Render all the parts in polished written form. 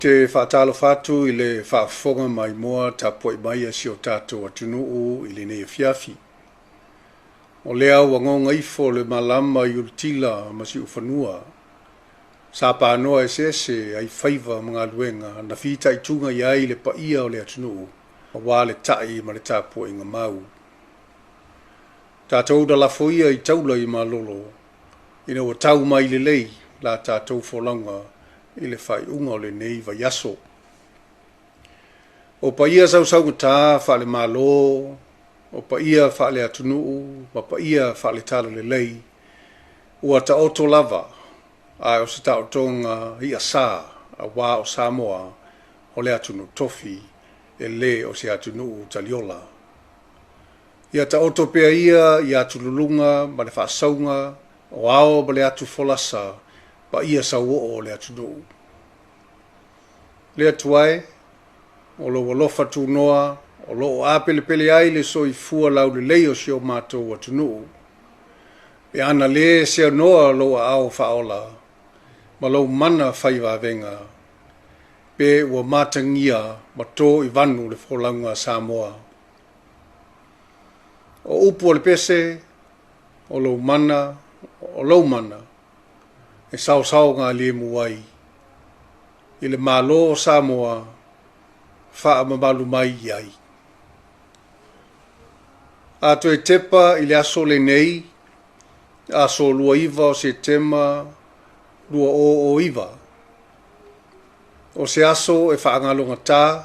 Te whaatalo whatu i le whaafonga mai moa ta poi mai a si o tātou atunuu i le nei fiafi. O lea wangonga ifo le malama i ultila ma si ufanua. Sa pānoa ese ai whaiva mga luenga na whita i tunga i ai le paia o le atunuu. Ma wā le tai ma le tāpua inga mau. Tātou da lafoia i taula i malolo. Ina wa tau mai le lei la tātou wholanga i le whai unga o le nei va yaso. O paia sau ngata wha le malo, o paia wha le atunuu, ma paia wha le tala le lei, ua ta oto lava, a o se ta otonga i a sa, a wā o Samoa, o le atunu tofi, e le o se atunuu taliola. Ia ta oto pea ia, i atululunga, ma le wha saunga, o ao ma le atu folasa, pa ia sa o le atunuu. Le atuai, o lo walofa tu noa, o lo a pele ai le so i fua lau le leo si o mātou atunuu. E ana le se noa lo a au faola, ma lo mana whaiva venga, pe ua mātangia ma tō i vanu le wholanga Samoa. O upu o le pese, o lo mana, e sao ngā le muai. I le malo o Samoa, wha mamalu mai iai. A to e tepa i le aso le nei, aso lua iwa o se tema, lua o iwa. O se aso e wha angalonga tā,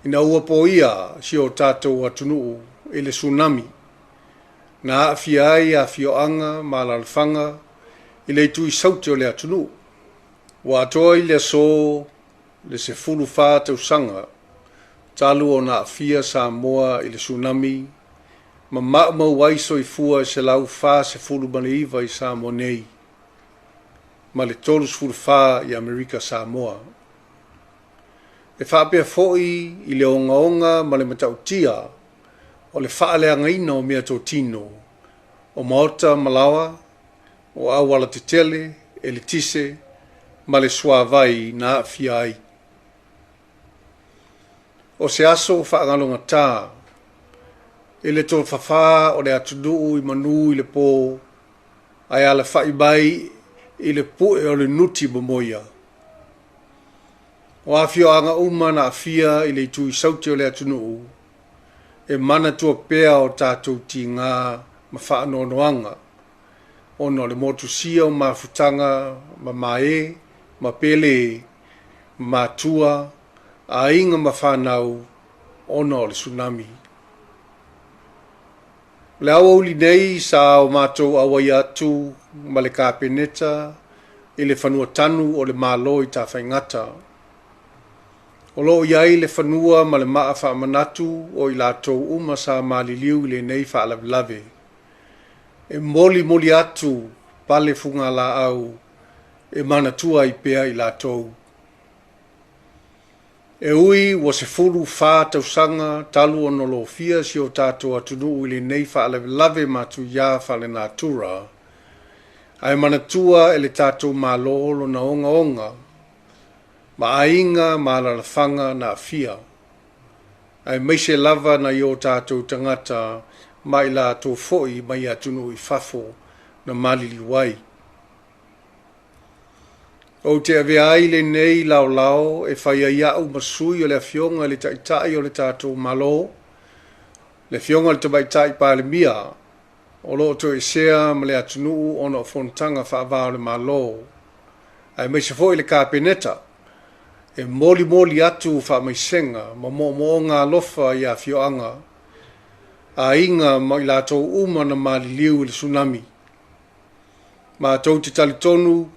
ina ua po ia si o tātou atunuu i le tsunami. Na awhia ai a whioanga ma lalwhanga i le tui saute o le atunuu. Wa toi le so le se fulu wha tau sanga, talu o na awhia Samoa i le tsunami, ma mau waiso i fua se lau wha se fulu maliliu i Samoa nei, ma le tolus fulu wha i Amerika Samoa. E whapea foi i le onga ma le matautia, o le wha le angaina o mea tō tino, o maota malawa, o awala te tele, e le tise, ma le suavai na awhia ai. O se aso whaangalonga tā, e le tō whawha o le atunuu i manu i le pō, ai ala whai mai i le pue o le nuti momoia. O awhio anga uma na awhia i le tui sauti o le atunuu, e mana tua pea o tātou ti ngā ma whaanoanoanga, ono le motusia o mafutanga, ma mae, ma pele, ma tua, a inga ma whanau, ono le tsunami. Le awa uli nei sa o mātou awai atu, ma le kāpeneta, i le whanua tanu o le mālo i tā whaingata. O lo iai le whanua ma le maa faamanatu o i latou uma sa maliliu i le nei whaalawilave. E moli atu pale funga la au, e mana tua i pea i latou. E ui wa se fulu wha tausanga talu o nolo fia si o tātou atunuu i le nei whaalawilave matu ia whale natura. Ai mana tua e le tātou mālolo na onga, ma ainga ma lalawhanga na fia. Ai meise lava na i o tātou tangata mai latou foi mai atunuu i fafo na maliliu ai. O te avea ai le nei lao e whaia iau masui o le fionga le taitai o le tātou malo, le fionga le Sui Palemia, o lo to e sea ma le atunuu ono fontanga whaavao le malo. Ai meise foi le kāpeneta, e moli atu whaamaisenga, ma mo ngā lofa i a fioanga, a inga ma i latou uma na maliliu i le tsunami. Ma tau te talitonu,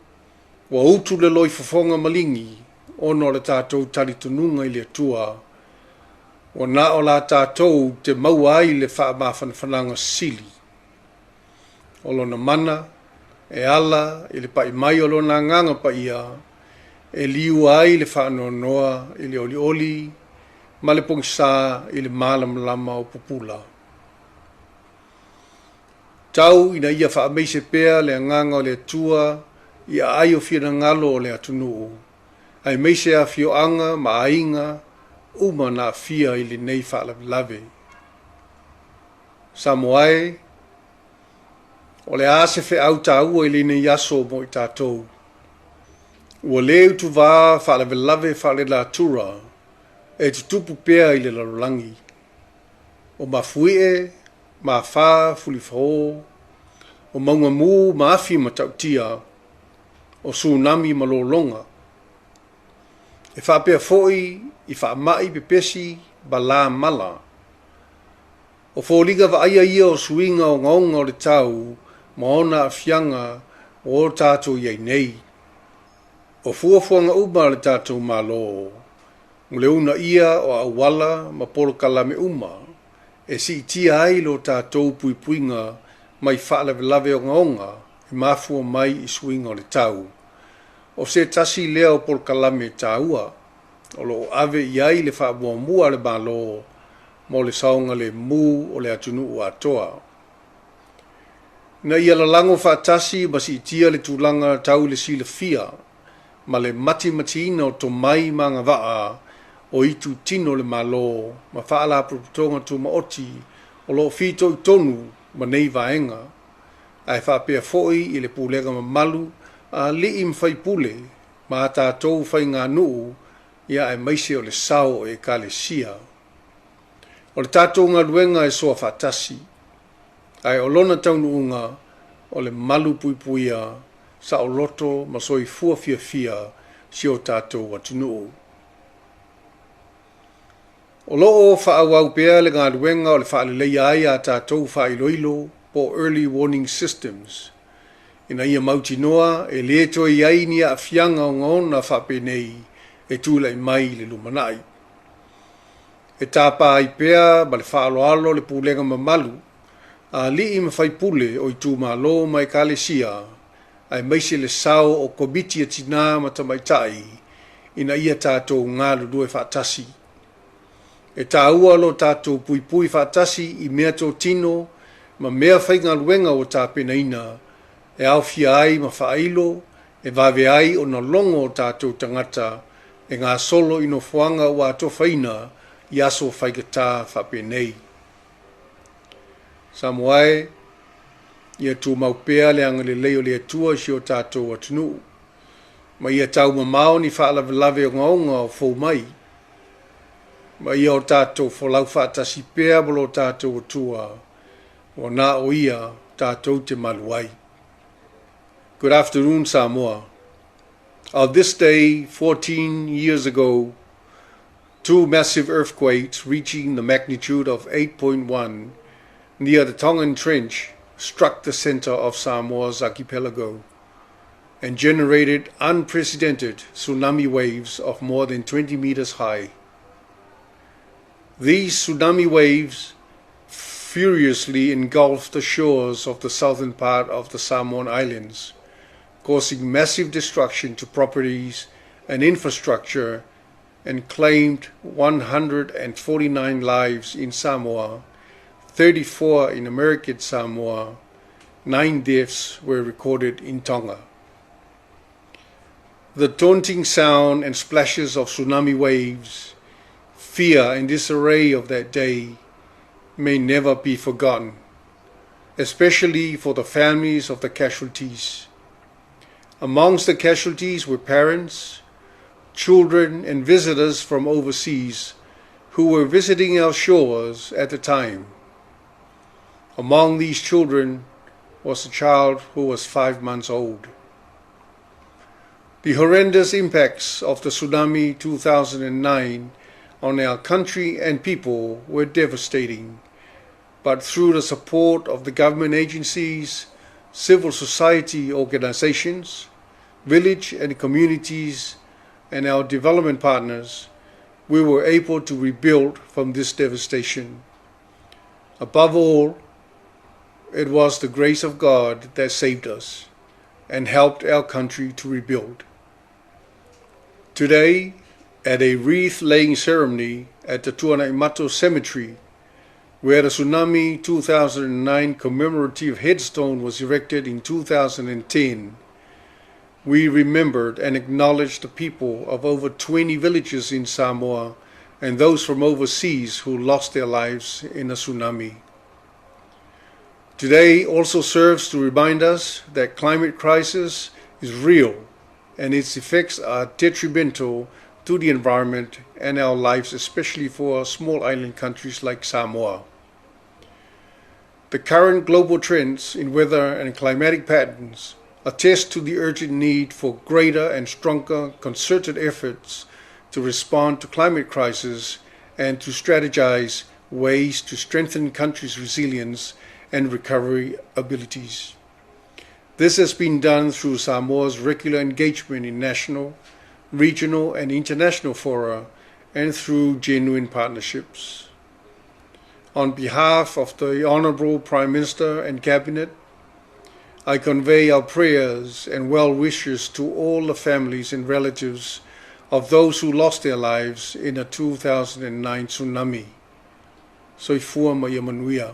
wa utu le loi fofonga malingi, ono le tātou talitonunga i le tua, o na o la tātou te maua ai le whaamawhanawhananga sili. O lona mana, e ala, i le pai mai o lona nganga pa ia, e liu ai le whaanonoa, i le oli, ma le pongsa, i le malam o pupula. Tau ina ia whaameise pea le nganga o le tua, ia ai o whina ngalo o le atunuu. ai meise a fioanga ma ainga uma na fia ili nei whaalawelawe. Samoae, o le ase fe au tāua ili nei aso mo i tātou. Ua leu tu vā whaalawelawe whaale la tura e tu tupu pēa ili larolangi. O mafuie, ma wha fulifo, o maunga mū maafi matautia, o tsunami malolonga. E whapea foi i whaamai pepesi ba la mala. O fōliga wa aia ia o suinga o ngaonga o le tau, ma ona a fianga o tātou iei nei. O fuafuanga uma le tātou malo, ngule una ia o awala ma polo kalame uma, e si tia ai lo tātou puipuinga mai whaalawelawe o ngaonga, e mafua mai i suinga o le tau. O se tasi lea o polo kalame tāua, o lo ave iai le whaamuamua le malo, mo le saunga le mu o le atunu o atoa. Na ia la lango whaatasi ma si tia le tūlanga tau le sila fia, ma le mati o to mai manga waa o itu tino le malo, ma whaala proputonga tu maoti o lo fito i tonu ma nei vaenga. Ai whapea foi i le pūlega ma malu a li im whai pule, ma tātou whai ngā nuu, ia e maise o le sao e ka le sia. O le tātou ngā luenga e soa whaatasi, ai o lona taunuunga o le malu puipuia sa o loto ma soi fua fia si o tātou atunuu. O loo whaawau pēa le ngā luenga o le whaalelei ai a tātou whailoilo po early warning systems. Ina ia mauti noa e leto i ai ni a fianga o ngona whapenei e tūlai mai le lumanai. E tāpā ai pēa ma le whaaloalo le pūlenga mamalu, a li i mawhai pule o i tū malo mai kālesia, ai maise le sao o komiti a tina matamaitai, ina ia tātou ngā lulue whaatasi. E tā ua lo tātou pui whaatasi i mea tō tino, ma mea whainga luenga o tā penaina, e au fia ai ma whailo, e vawe ai o na longo o tātou tangata, e ngā solo ino fuanga o ato whaina, i aso whaikatā whapenei. Samoae, ia tū maupea le anga le leo le atua si o tātou atunu. Ma ia tau mamao ni whaalawelawe o ngaonga o fōu mai. Ma ia o tātou wholau whaatasi pēa bolo tātou atua, o nā o ia tātou te maluai. Good afternoon, Samoa. On this day, 14 years ago, two massive earthquakes reaching the magnitude of 8.1 near the Tongan Trench struck the center of Samoa's archipelago and generated unprecedented tsunami waves of more than 20 meters high. These tsunami waves furiously engulfed the shores of the southern part of the Samoan Islands, causing massive destruction to properties and infrastructure, and claimed 149 lives in Samoa, 34 in American Samoa, 9 deaths were recorded in Tonga. The daunting sound and splashes of tsunami waves, fear and disarray of that day may never be forgotten, especially for the families of the casualties. Amongst the casualties were parents, children and visitors from overseas who were visiting our shores at the time. Among these children was a child who was 5 months old. The horrendous impacts of the tsunami 2009 on our country and people were devastating, but through the support of the government agencies, civil society organizations, village and communities, and our development partners, we were able to rebuild from this devastation. Above all, it was the grace of God that saved us and helped our country to rebuild. Today, at a wreath-laying ceremony at the Tsunami Cemetery, where the Tsunami 2009 commemorative headstone was erected in 2010, we remembered and acknowledged the people of over 20 villages in Samoa and those from overseas who lost their lives in a tsunami. Today also serves to remind us that climate crisis is real and its effects are detrimental to the environment and our lives, especially for small island countries like Samoa. The current global trends in weather and climatic patterns attest to the urgent need for greater and stronger concerted efforts to respond to climate crisis and to strategize ways to strengthen countries' resilience and recovery abilities. This has been done through Samoa's regular engagement in national, regional and international fora and through genuine partnerships. On behalf of the Honourable Prime Minister and Cabinet, I convey our prayers and well wishes to all the families and relatives of those who lost their lives in a 2009 tsunami. Soifua Maia Manuia.